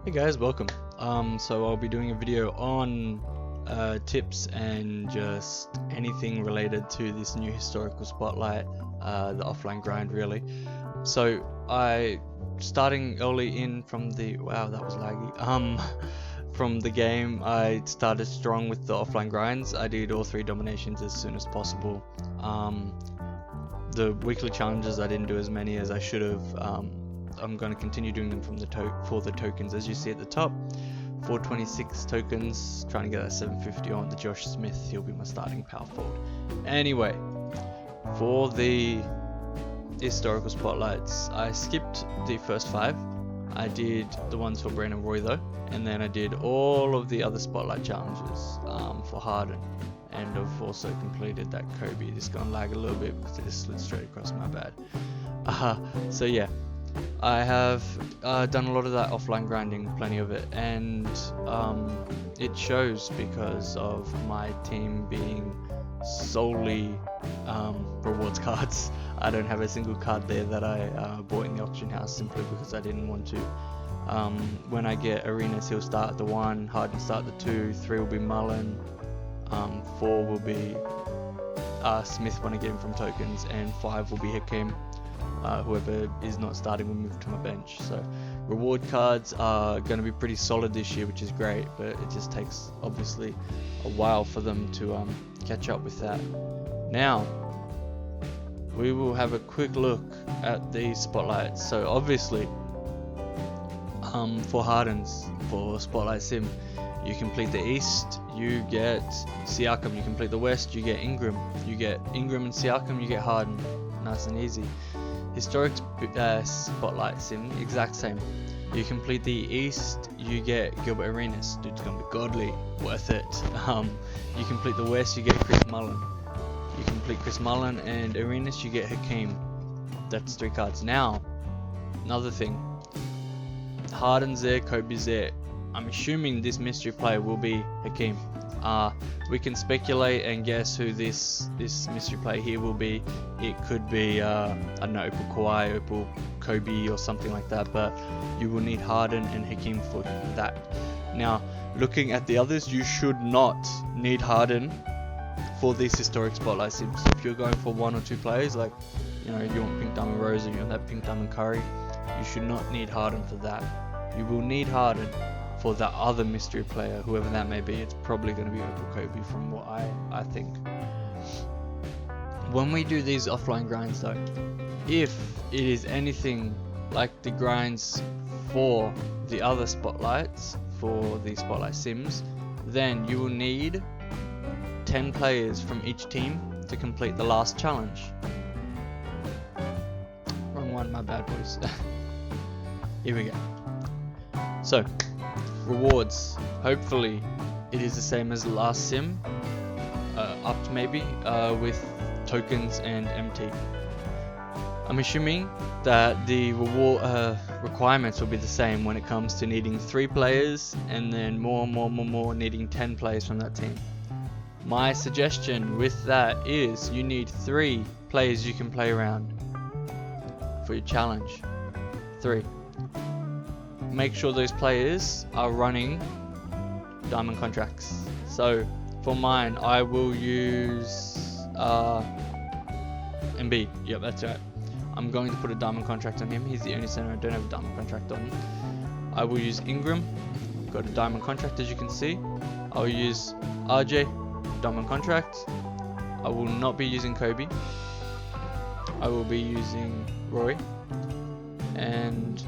Hey guys, welcome. So I'll be doing a video on tips and just anything related to this new historical spotlight, the offline grind really. So starting early in from the, wow that was laggy, from the game I started strong with the offline grinds. I did all 3 dominations as soon as possible. The weekly challenges I didn't do as many as I should have. I'm going to continue doing them from for the tokens, as you see at the top. 426 tokens, trying to get that 750 on the Josh Smith. He'll be my starting power forward. Anyway, for the historical spotlights, I skipped the first 5. I did the ones for Brandon Roy though, and then I did all of the other spotlight challenges for Harden. And I've also completed that Kobe. This is going to lag a little bit because it just slid straight across, my bad. So yeah, I have done a lot of that offline grinding, plenty of it, and it shows because of my team being solely rewards cards. I don't have a single card there that I bought in the auction house simply because I didn't want to. When I get Arenas, he'll start at the 1, Harden start at the 2, 3 will be Mullen, 4 will be Smith when I get him from tokens, and 5 will be Hakeem. Whoever is not starting will move to my bench. So reward cards are going to be pretty solid this year, which is great, but it just takes obviously a while for them to catch up with that. Now we will have a quick look at these spotlights. So obviously for Hardens, for Spotlight Sim, you complete the East, you get Siakam. You complete the West, you get Ingram. You get Ingram and Siakam, you get Harden. Nice and easy. Historic Spotlight Sim, exact same. You complete the East, you get Gilbert Arenas. Dude's gonna be godly, worth it. You complete the West, you get Chris Mullen. You complete Chris Mullen and Arenas, you get Hakeem. That's 3 cards. Now, another thing. Harden's there, Kobe's there. I'm assuming this mystery player will be Hakeem. We can speculate and guess who this mystery player here will be. It could be I don't know, Opal Kawhi, Opal Kobe or something like that, but you will need Harden and Hakeem for that. Now, looking at the others, you should not need Harden for these historic spotlight sims. If you're going for 1 or 2 players, like, you know, you want Pink Diamond Rose and you want that Pink Diamond Curry, you should not need Harden for that. You will need Harden for that other mystery player, whoever that may be. It's probably going to be Opal Kobe from what I think. When we do these offline grinds though, if it is anything like the grinds for the other spotlights, for the spotlight sims, then you will need 10 players from each team to complete the last challenge. Wrong one, my bad boys. Here we go. So, rewards, hopefully it is the same as the last sim, upped maybe, with tokens and MT. I'm assuming that the reward requirements will be the same when it comes to needing 3 players and then more needing 10 players from that team. My suggestion with that is you need 3 players you can play around for your challenge. 3. Make sure those players are running diamond contracts. So for mine, I will use Embiid. Yep, that's right. I'm going to put a diamond contract on him. He's the only center I don't have a diamond contract on. I will use Ingram. Got a diamond contract, as you can see. I will use RJ, diamond contract. I will not be using Kobe. I will be using Roy and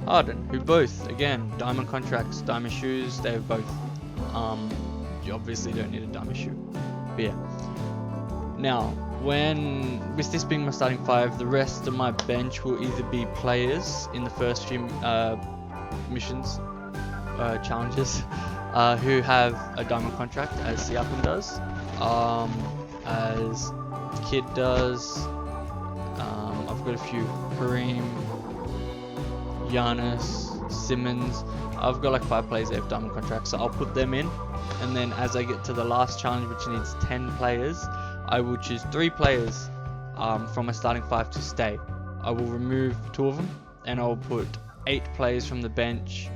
Harden, who both, again, diamond contracts, diamond shoes, they have both. You obviously don't need a diamond shoe, but yeah. Now, with this being my starting 5, the rest of my bench will either be players in the first few missions, challenges, who have a diamond contract, as Siakam does, as Kid does. I've got a few, Kareem, Giannis, Simmons. I've got like 5 players that have diamond contracts, so I'll put them in, and then as I get to the last challenge, which needs 10 players, I will choose 3 players from my starting 5 to stay. I will remove 2 of them, and I'll put 8 players from the bench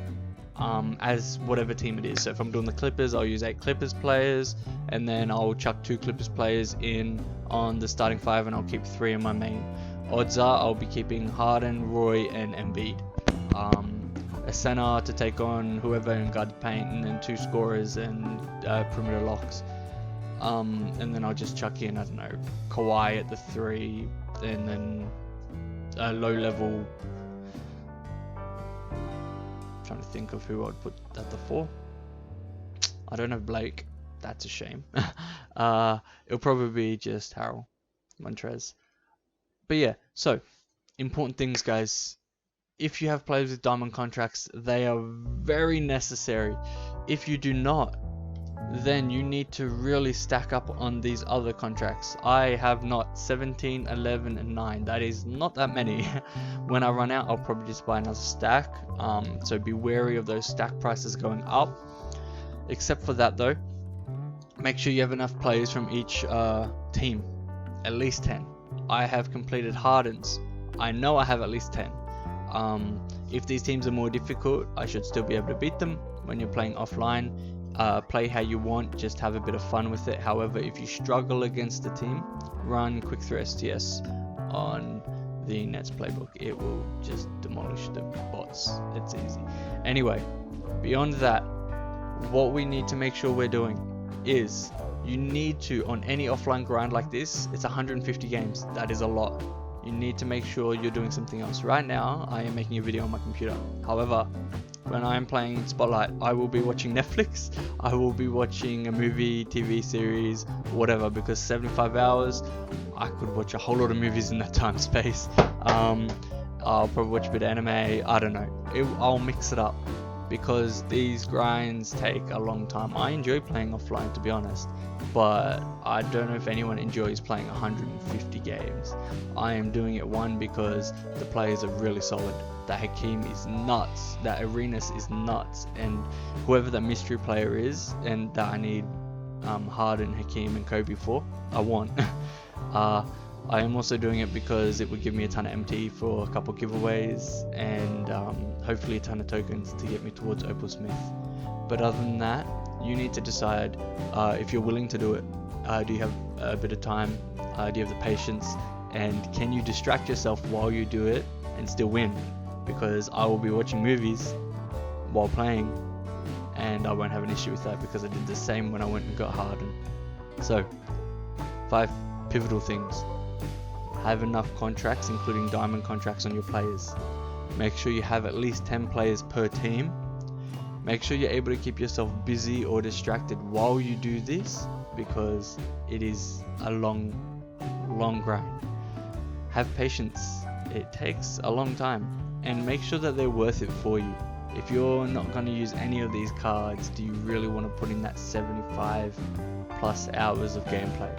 as whatever team it is. So if I'm doing the Clippers, I'll use 8 Clippers players, and then I'll chuck 2 Clippers players in on the starting 5, and I'll keep 3 in my main. Odds are I'll be keeping Harden, Roy, and Embiid. A center to take on whoever and guard the paint, and then 2 scorers and perimeter locks. And then I'll just chuck in, I don't know, Kawhi at the 3, and then a low level. Trying to think of who I'd put at the 4. I don't have Blake. That's a shame. It'll probably be just Harold Montrez. But yeah, so important things, guys. If you have players with diamond contracts, they are very necessary. If you do not, then you need to really stack up on these other contracts. I have not 17, 11, and 9. That is not that many. When I run out, I'll probably just buy another stack. So be wary of those stack prices going up. Except for that though, make sure you have enough players from each team. At least 10. I have completed Hardens. I know I have at least 10. If these teams are more difficult, I should still be able to beat them. When you're playing offline, play how you want, just have a bit of fun with it. However, if you struggle against the team, run quick through STS on the Nets playbook. It will just demolish the bots. It's easy. Anyway, beyond that, what we need to make sure we're doing is, you need to, on any offline grind like this, it's 150 games. That is a lot. You need to make sure you're doing something else. Right now, I am making a video on my computer. However, when I am playing Spotlight, I will be watching Netflix, I will be watching a movie, TV series, whatever, because 75 hours, I could watch a whole lot of movies in that time space. I'll probably watch a bit of anime, I don't know. I'll mix it up, because these grinds take a long time. I enjoy playing offline, to be honest, but I don't know if anyone enjoys playing 150 games. I am doing it, one, because the players are really solid. That Hakeem is nuts, that Arenas is nuts, and whoever that mystery player is, and that I need Harden, Hakeem, and Kobe for, I want. I am also doing it because it would give me a ton of MT for a couple giveaways, and hopefully a ton of tokens to get me towards Opal Smith. But other than that, you need to decide if you're willing to do it. Do you have a bit of time? Do you have the patience? And can you distract yourself while you do it and still win? Because I will be watching movies while playing, and I won't have an issue with that, because I did the same when I went and got Harden. So, 5 pivotal things. Have enough contracts, including diamond contracts, on your players. Make sure you have at least 10 players per team. Make sure you're able to keep yourself busy or distracted while you do this, because it is a long grind. Have patience. It takes a long time. And make sure that they're worth it for you. If you're not going to use any of these cards, do you really want to put in that 75 plus hours of gameplay?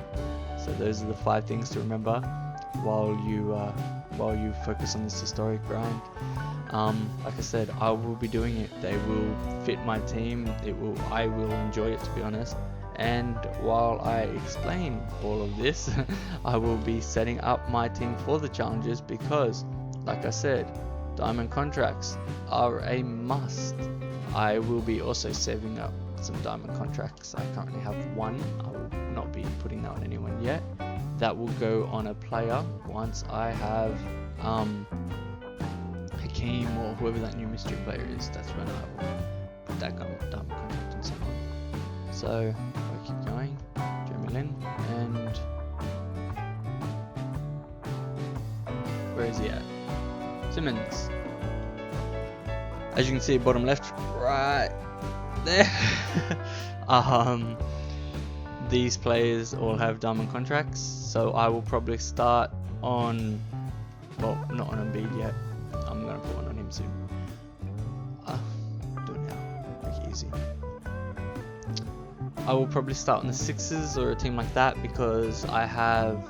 So those are the 5 things to remember while you focus on this historic grind. Like I said, I will be doing it. They will fit my team. I will enjoy it, to be honest. And while I explain all of this, I will be setting up my team for the challenges, because, like I said, diamond contracts are a must. I will be also saving up some diamond contracts. I currently have 1. I will not be putting that on anyone yet. That will go on a player once I have Hakeem or whoever that new mystery player is. That's when I will put that diamond contract on someone. So I keep going. Jeremy Lin, and where is he at? Simmons. As you can see, bottom left, right there. These players all have diamond contracts, so I will probably start on, well, not on Embiid yet. I'm gonna put one on him soon. Do it now, make it easy. I will probably start on the Sixers or a team like that, because I have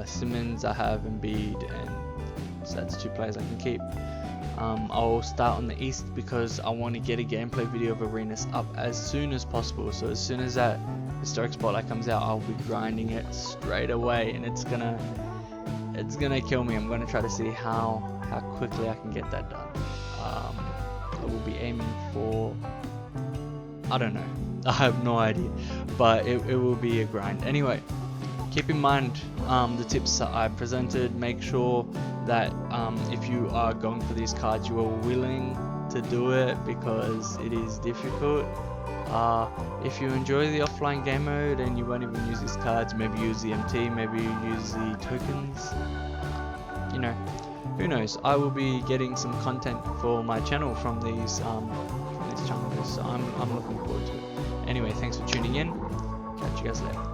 Simmons, I have Embiid, and so that's 2 players I can keep. I'll start on the East because I want to get a gameplay video of Arenas up as soon as possible. So as soon as that historic spotlight comes out, I'll be grinding it straight away, and it's gonna kill me. I'm gonna try to see how quickly I can get that done. I will be aiming for, I don't know, I have no idea, but it will be a grind. Anyway, keep in mind the tips that I presented. Make sure that if you are going for these cards, you are willing to do it, because it is difficult. If you enjoy the offline game mode and you won't even use these cards, maybe use the MT, maybe use the tokens, you know, who knows. I will be getting some content for my channel from these challenges, so I'm looking forward to it. Anyway, thanks for tuning in. Catch you guys later.